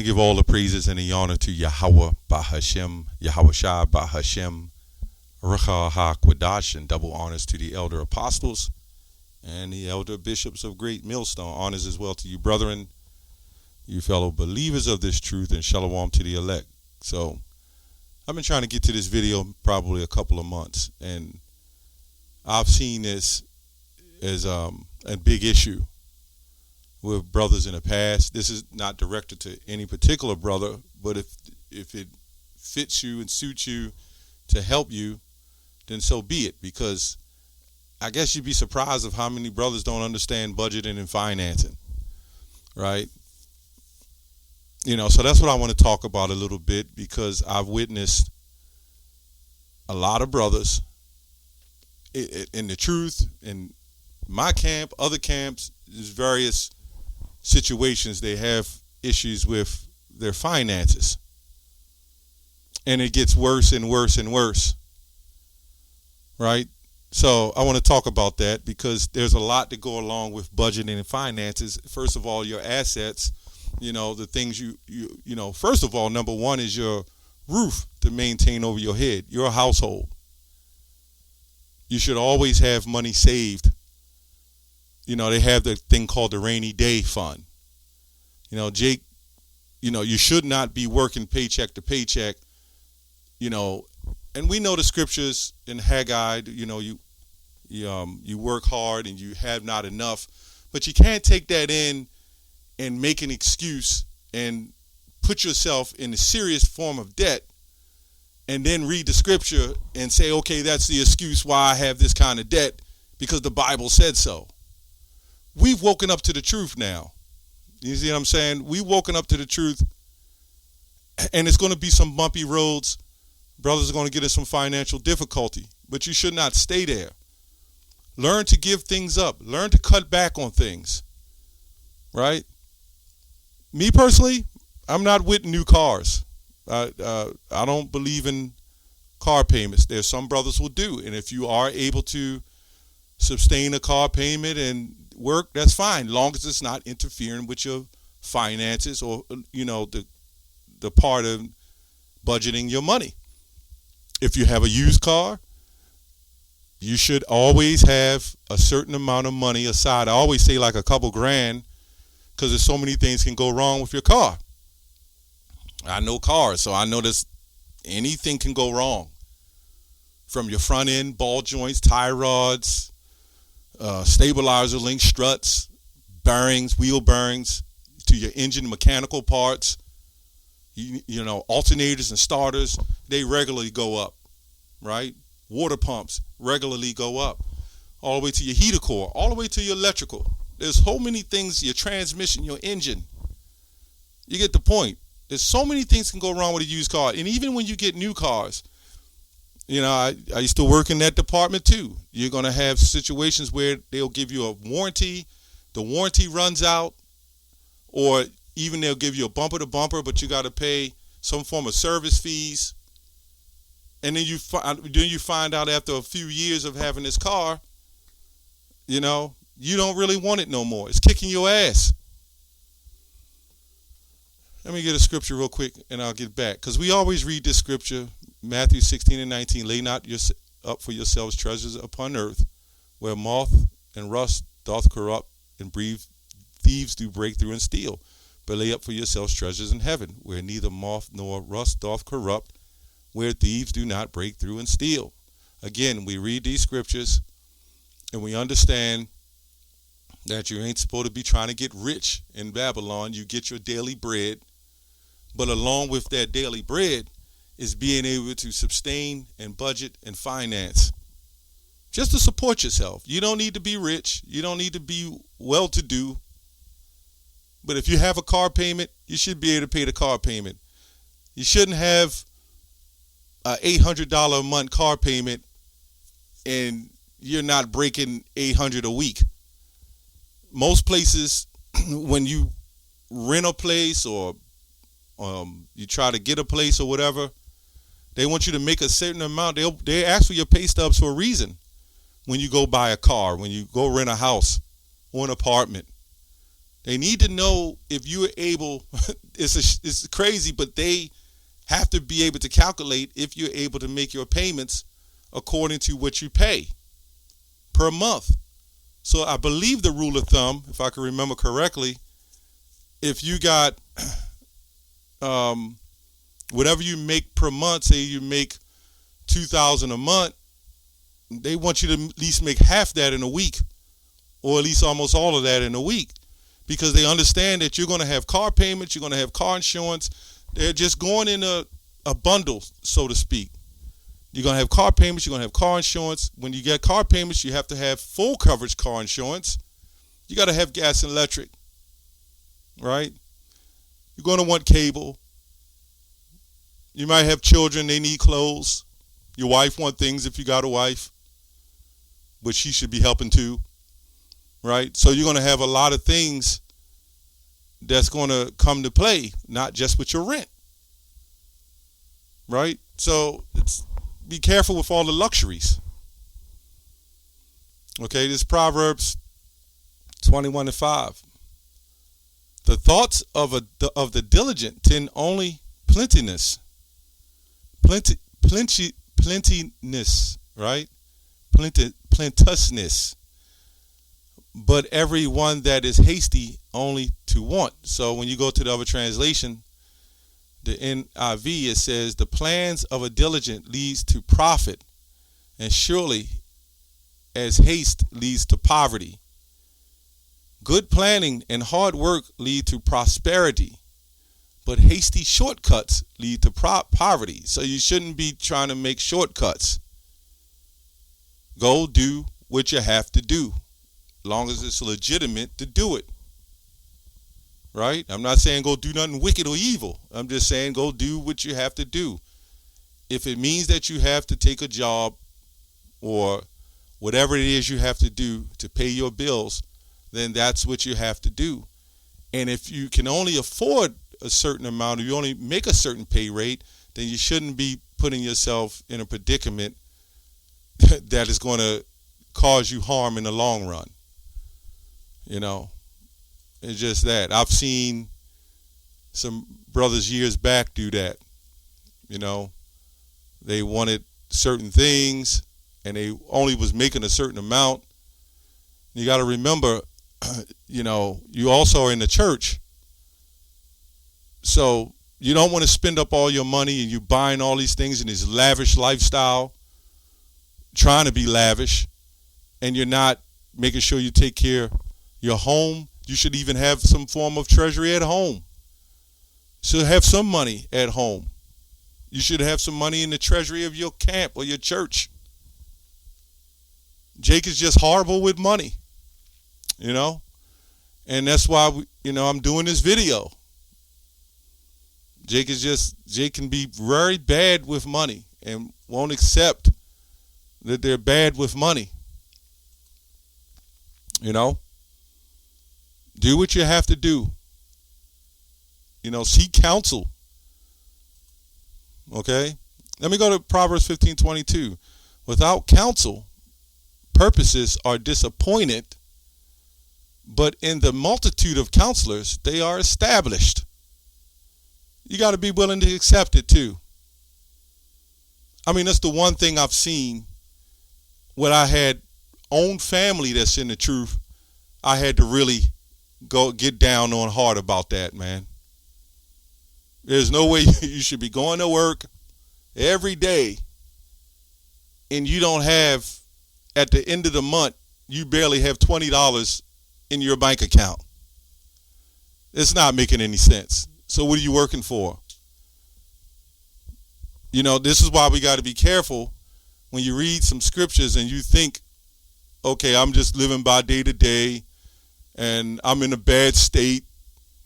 give all the praises and the honor to Yahweh Bahashem, Yahweh Shai Bahashem, Rucha HaKwadash, and double honors to the elder apostles and the elder bishops of Great Millstone. Honors as well to you, brethren, you fellow believers of this truth, and shalom to the elect. So, I've been trying to get to this video probably a couple of months, and I've seen this as a big issue with brothers in the past. This is not directed to any particular brother, but if it fits you and suits you to help you, then so be it, because I guess you'd be surprised of how many brothers don't understand budgeting and financing, right? So that's what I want to talk about a little bit, because I've witnessed a lot of brothers in the truth, in my camp, other camps, there's various situations they have issues with their finances. And it gets worse and worse and worse, right? So I want to talk about that, because there's a lot to go along with budgeting and finances. First of all, your assets, the things you first of all, number one is your roof to maintain over your head, your household. You should always have money saved. They have the thing called the rainy day fund. Jake, you should not be working paycheck to paycheck, and we know the scriptures in Haggai, you work hard and you have not enough, but you can't take that in and make an excuse and put yourself in a serious form of debt and then read the scripture and say, okay, that's the excuse why I have this kind of debt, because the Bible said so. We've woken up to the truth now. You see what I'm saying? We've woken up to the truth, and it's going to be some bumpy roads. Brothers are going to get in some financial difficulty, but you should not stay there. Learn to give things up. Learn to cut back on things, right? Me personally, I'm not with new cars. I don't believe in car payments. There's some brothers will do, and if you are able to sustain a car payment and work, that's fine, long as it's not interfering with your finances or the part of budgeting your money. If you have a used car, you should always have a certain amount of money aside. I always say like a couple grand, because there's so many things can go wrong with your car. I know cars, so I know anything can go wrong, from your front end, ball joints, tie rods, stabilizer links, struts, bearings, wheel bearings, to your engine mechanical parts, alternators and starters, they regularly go up, right? Water pumps regularly go up, all the way to your heater core, all the way to your electrical. There's so many things, your transmission, your engine. You get the point. There's so many things can go wrong with a used car. And even when you get new cars, I used to work in that department too. You're going to have situations where they'll give you a warranty. The warranty runs out, or even they'll give you a bumper to bumper, but you got to pay some form of service fees. And then you find out after a few years of having this car, you don't really want it no more. It's kicking your ass. Let me get a scripture real quick and I'll get back, because we always read this scripture, Matthew 16:19. Lay not up for yourselves treasures upon earth, where moth and rust doth corrupt, and thieves do break through and steal. But lay up for yourselves treasures in heaven, where neither moth nor rust doth corrupt, where thieves do not break through and steal. Again, we read these scriptures and we understand that you ain't supposed to be trying to get rich in Babylon. You get your daily bread, but along with that daily bread is being able to sustain and budget and finance, just to support yourself. You don't need to be rich. You don't need to be well-to-do. But if you have a car payment, you should be able to pay the car payment. You shouldn't have an $800 a month car payment and you're not breaking $800 a week. Most places, when you rent a place or you try to get a place or whatever, they want you to make a certain amount. They ask for your pay stubs for a reason. When you go buy a car, when you go rent a house or an apartment, They need to know if you're able. It's crazy, but they have to be able to calculate if you're able to make your payments according to what you pay per month. So I believe the rule of thumb, if I can remember correctly, if you got whatever you make per month, say you make $2,000 a month, they want you to at least make half that in a week, or at least almost all of that in a week, because they understand that you're going to have car payments, you're going to have car insurance. They're just going in a bundle, so to speak. You're going to have car payments, you're going to have car insurance. When you get car payments, you have to have full coverage car insurance. You got to have gas and electric, right? You're going to want cable. You might have children, they need clothes. Your wife wants things if you got a wife, but she should be helping too, right? So you're going to have a lot of things that's going to come to play, not just with your rent, right? So be careful with all the luxuries. Okay, this is Proverbs 21:5. The thoughts of the diligent tend only plentiness, right? Plenteousness. But every one that is hasty only to want. So when you go to the other translation, the NIV, it says, the plans of a diligent leads to profit, and surely as haste leads to poverty. Good planning and hard work lead to prosperity, but hasty shortcuts lead to poverty. So you shouldn't be trying to make shortcuts. Go do what you have to do, as long as it's legitimate to do it. Right? I'm not saying go do nothing wicked or evil. I'm just saying go do what you have to do. If it means that you have to take a job or whatever it is you have to do to pay your bills, then that's what you have to do. And if you can only afford a certain amount, or you only make a certain pay rate, then you shouldn't be putting yourself in a predicament that is going to cause you harm in the long run. You know, it's just that. I've seen some brothers years back do that. You know, they wanted certain things and they only was making a certain amount. You got to remember, you know, you also are in the church. So you don't want to spend up all your money and you buying all these things in this lavish lifestyle, trying to be lavish, and you're not making sure you take care of your home. You should even have some form of treasury at home. So have some money at home. You should have some money in the treasury of your camp or your church. Jake is just horrible with money, you know, and that's why I'm doing this video. Jake can be very bad with money and won't accept that they're bad with money. You know, do what you have to do. You know, seek counsel. Okay, let me go to Proverbs 15:22. Without counsel, purposes are disappointed, but in the multitude of counselors, they are established. You got to be willing to accept it too. I mean, that's the one thing I've seen when I had own family that's in the truth. I had to really go get down on hard about that, man. There's no way you should be going to work every day and you don't have, at the end of the month, you barely have $20 in your bank account. It's not making any sense. So what are you working for? You know, this is why we got to be careful when you read some scriptures and you think, okay, I'm just living by day to day and I'm in a bad state.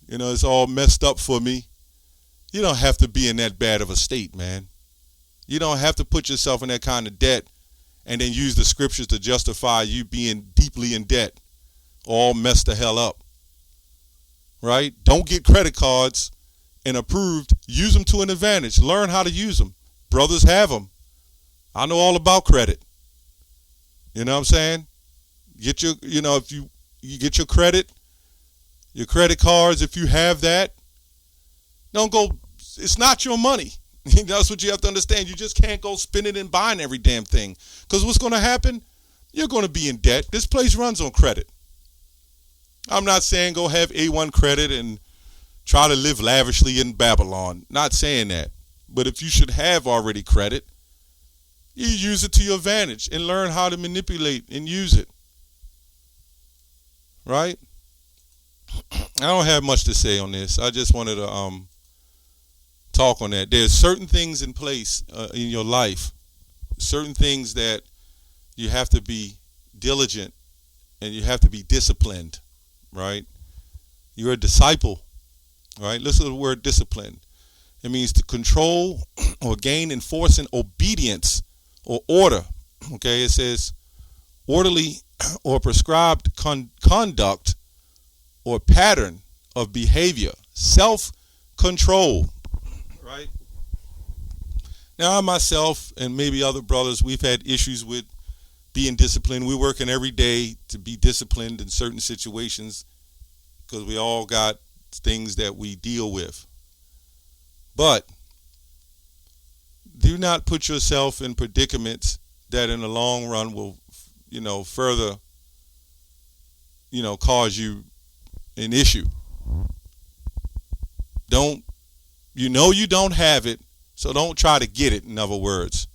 You know, it's all messed up for me. You don't have to be in that bad of a state, man. You don't have to put yourself in that kind of debt and then use the scriptures to justify you being deeply in debt, all messed the hell up. Right? Don't get credit cards and approved. Use them to an advantage. Learn how to use them. Brothers have them. I know all about credit. You know what I'm saying? Get your, if you get your credit Your credit cards, if you have that, don't go. It's not your money. That's what you have to understand. You just can't go spending and buying every damn thing. Because what's going to happen? You're going to be in debt. This place runs on credit. I'm not saying go have A1 credit and try to live lavishly in Babylon. Not saying that. But if you should have already credit, you use it to your advantage and learn how to manipulate and use it. Right? I don't have much to say on this. I just wanted to talk on that. There's certain things in place in your life, certain things that you have to be diligent and you have to be disciplined, right? You're a disciple, right? Listen to the word discipline. It means to control or gain enforcing obedience or order. Okay, it says orderly or prescribed conduct or pattern of behavior, self-control, right? Now, I myself and maybe other brothers, we've had issues with being disciplined. We're working every day to be disciplined in certain situations because we all got things that we deal with. But do not put yourself in predicaments that in the long run will, further, cause you an issue. You don't have it, so don't try to get it. In other words,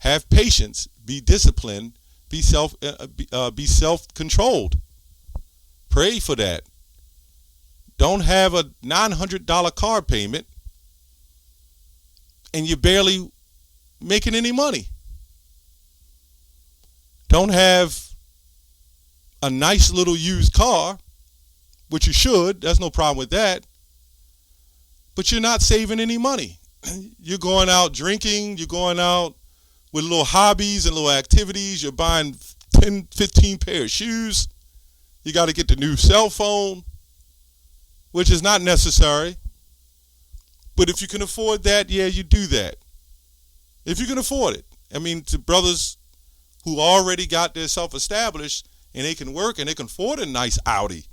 have patience, be disciplined, be self-controlled. Pray for that. Don't have a $900 car payment and you're barely making any money. Don't have a nice little used car, which you should. There's no problem with that. But you're not saving any money. You're going out drinking. You're going out with little hobbies and little activities. You're buying 10, 15 pair of shoes. You got to get the new cell phone, which is not necessary. But if you can afford that, yeah, you do that. If you can afford it. I mean, to brothers who already got their self-established and they can work and they can afford a nice Audi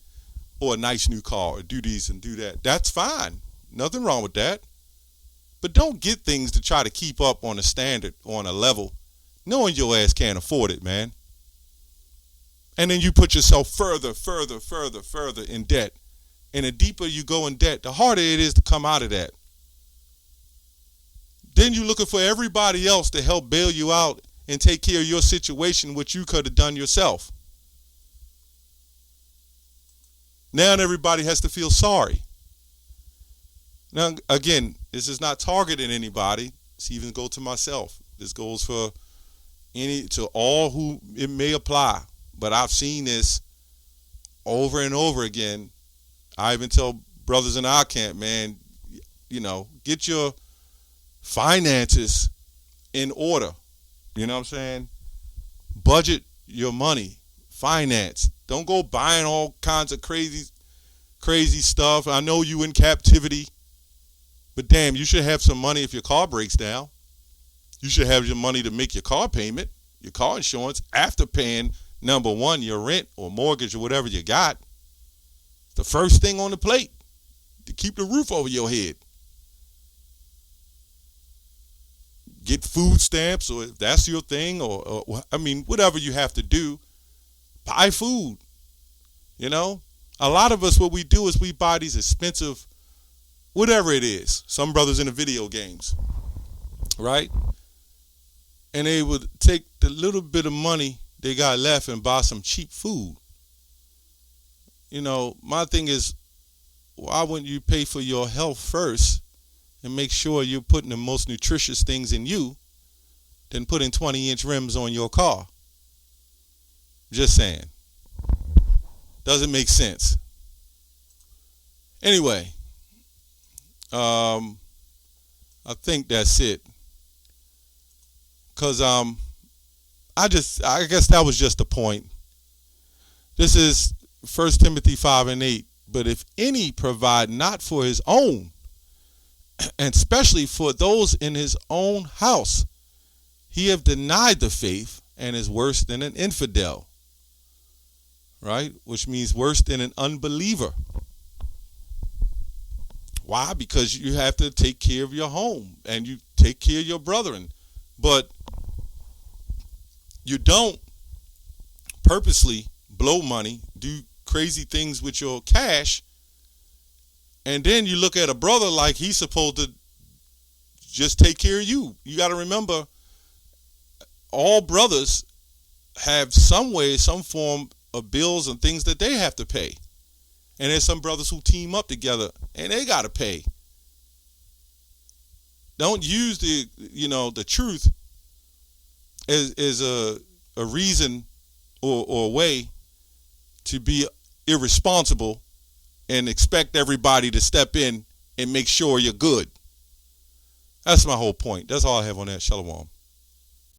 or a nice new car or do these and do that, that's fine. Nothing wrong with that. But don't get things to try to keep up on a standard or on a level knowing your ass can't afford it, man. And then you put yourself further in debt. And the deeper you go in debt, the harder it is to come out of that. Then you're looking for everybody else to help bail you out and take care of your situation, which you could have done yourself. Now everybody has to feel sorry. Now, again, this is not targeting anybody. This even goes to myself. This goes for to all who it may apply. But I've seen this over and over again. I even tell brothers in our camp, man, get your finances in order. You know what I'm saying? Budget your money. Finance. Don't go buying all kinds of crazy stuff. I know you in captivity, but damn, you should have some money if your car breaks down. You should have your money to make your car payment, your car insurance, after paying, number one, your rent or mortgage or whatever you got. The first thing on the plate to keep the roof over your head. Get food stamps, or if that's your thing, or whatever you have to do. Buy food. A lot of us, what we do is we buy these expensive, whatever it is. Some brothers in the video games, right? And they would take the little bit of money they got left and buy some cheap food. My thing is, why wouldn't you pay for your health first and make sure you're putting the most nutritious things in you than putting 20-inch rims on your car? Just saying. Doesn't make sense. Anyway, I think that's it. Because I guess that was just the point. This is 1 Timothy 5:8. But if any provide not for his own, and especially for those in his own house, he have denied the faith and is worse than an infidel. right? Which means worse than an unbeliever. Why? Because you have to take care of your home and you take care of your brethren. But you don't purposely blow money, do crazy things with your cash, and then you look at a brother like he's supposed to just take care of you. You got to remember, all brothers have some way, some form of bills and things that they have to pay. And there's some brothers who team up together and they got to pay. Don't use the truth as a reason or a way to be irresponsible and expect everybody to step in and make sure you're good. That's my whole point. That's all I have on that. Shalom.